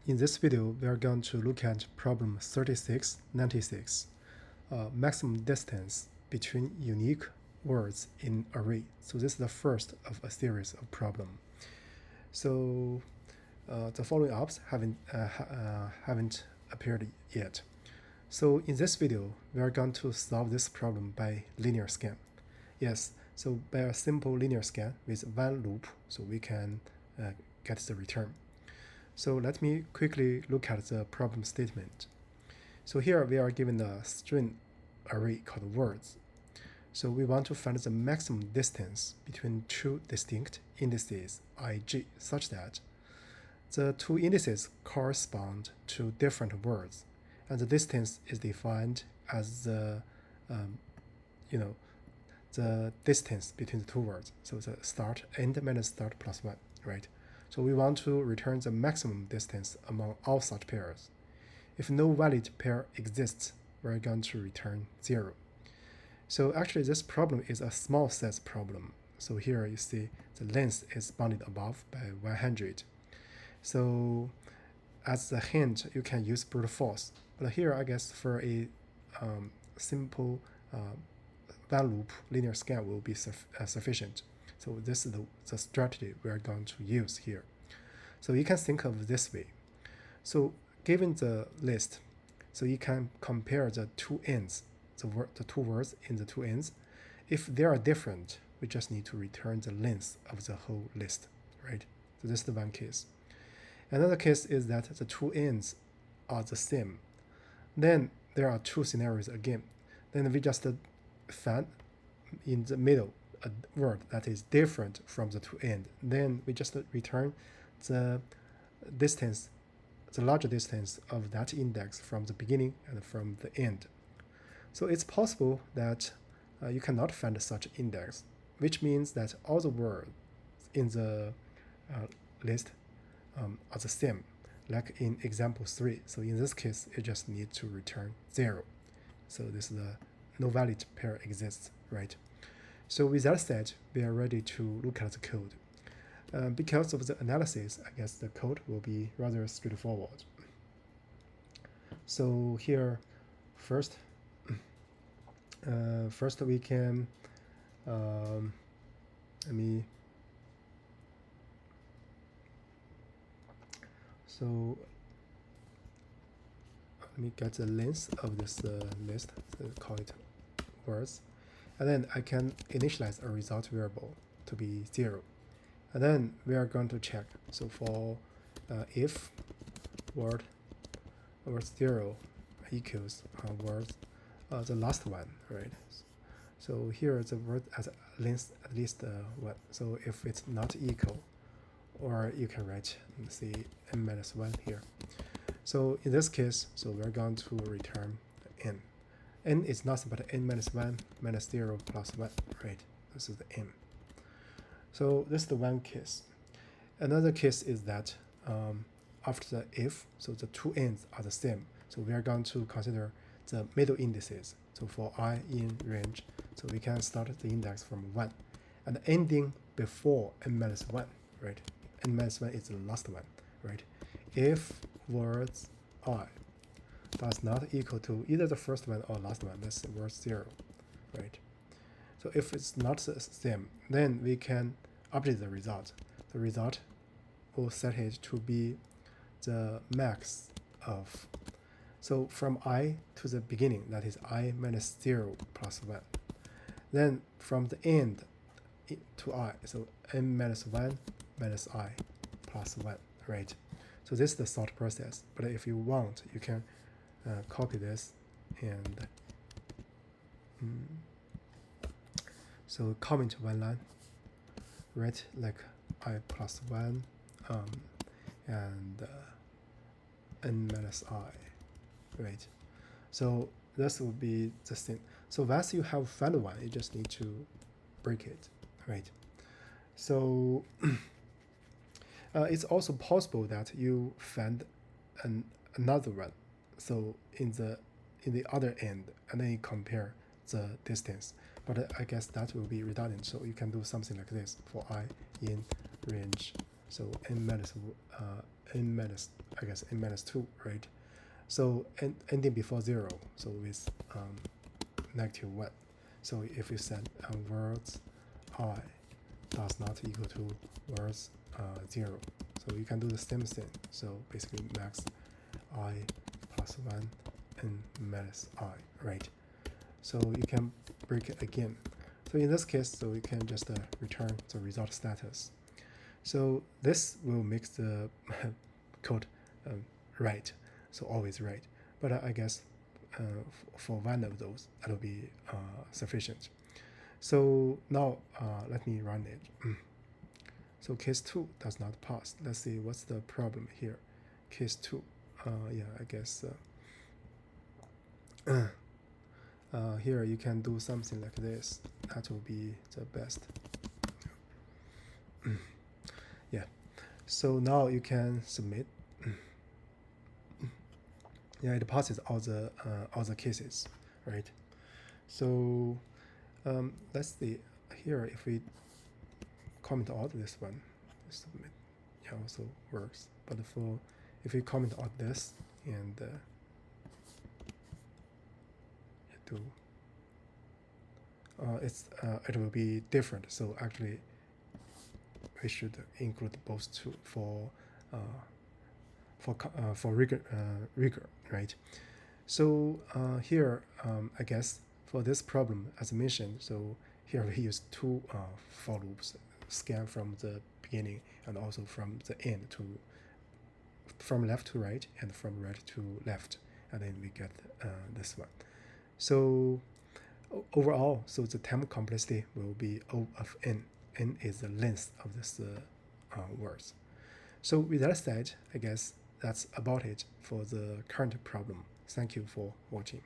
In this video, we are going to look at problem 3696, maximum distance between unique words in array. So this is the first of a series of problems. So the following ups haven't appeared yet. So in this video, we are going to solve this problem by linear scan. Yes, so by a simple linear scan with one loop, so we can get the return. So let me quickly look at the problem statement. So here we are given a string array called words. So we want to find the maximum distance between two distinct indices ij such that the two indices correspond to different words, and the distance is defined as the the distance between the two words. So the start end minus start plus 1, right? So we want to return the maximum distance among all such pairs. If no valid pair exists, we're going to return 0. So actually this problem is a small set problem. So here you see the length is bounded above by 100. So as a hint, you can use brute force. But here I guess for a simple one loop linear scan will be sufficient. So this is the strategy we are going to use here. So you can think of this way. So given the list, so you can compare the two ends, the two words in the two ends. If they are different, we just need to return the length of the whole list, right? So this is the one case. Another case is that the two ends are the same. Then there are two scenarios again. Then we just find in the middle a word that is different from the two ends. Then we just return the distance, the larger distance of that index from the beginning and from the end. So it's possible that you cannot find such index, which means that all the words in the list are the same, like in example 3. So in this case, you just need to return 0. So this is the no valid pair exists, right? So with that said, we are ready to look at the code. Because of the analysis, I guess the code will be rather straightforward. So here, first we can let me get the length of this list, so call it words, and then I can initialize a result variable to be 0, and then we are going to check. So for if word 0 equals words the last one, right? So here the word has length at least 1. So if it's not equal, or you can write say n-1 here. So in this case, so we're going to return n. N is nothing but n-1 minus 0 plus 1, right? This is the n. So this is the one case. Another case is that after the if, so the two ends are the same. So we are going to consider the middle indices. So for I in range, so we can start the index from 1 and ending before n-1, right? n-1 is the last one, right? If words I does not equal to either the first one or last one, that's word 0, right? So if it's not the same, then we can update the result. The result will set it to be the max of, so from I to the beginning, that is I minus 0 plus 1. Then from the end to I, so n-1 minus I plus 1, right? So this is the sort process. But if you want, you can copy this and so comment one line, right? Like I plus 1 and n minus I, right? So this will be the thing. So once you have found one, you just need to break it, right? So it's also possible that you find another one, so in the other end, and then you compare the distance. But I guess that will be redundant, so you can do something like this for I in range. So n minus n minus, I guess n minus 2, right? So ending before 0, so with negative 1. So if we set words I does not equal to words 0, so you can do the same thing. So basically max I plus 1 n minus I, right? So you can break it again. So in this case, so we can just return the result status. So this will make the code right, so always right. But I guess for one of those, that'll be sufficient. So now let me run it. So case 2 does not pass. Let's see what's the problem here. Case 2, yeah, I guess here you can do something like this. That will be the best. Yeah. So now you can submit. Yeah, it passes all the cases, right? So let's see here if we comment out this one, submit, yeah, also works. But for if we comment out this and do it will be different. So actually we should include both two for rigor, right? So here I guess for this problem as mentioned, so here we use two for loops, scan from the beginning and also from the end to from left to right and from right to left, and then we get this one. So overall, so the time complexity will be O of n. N is the length of this words. So with that said, I guess that's about it for the current problem. Thank you for watching.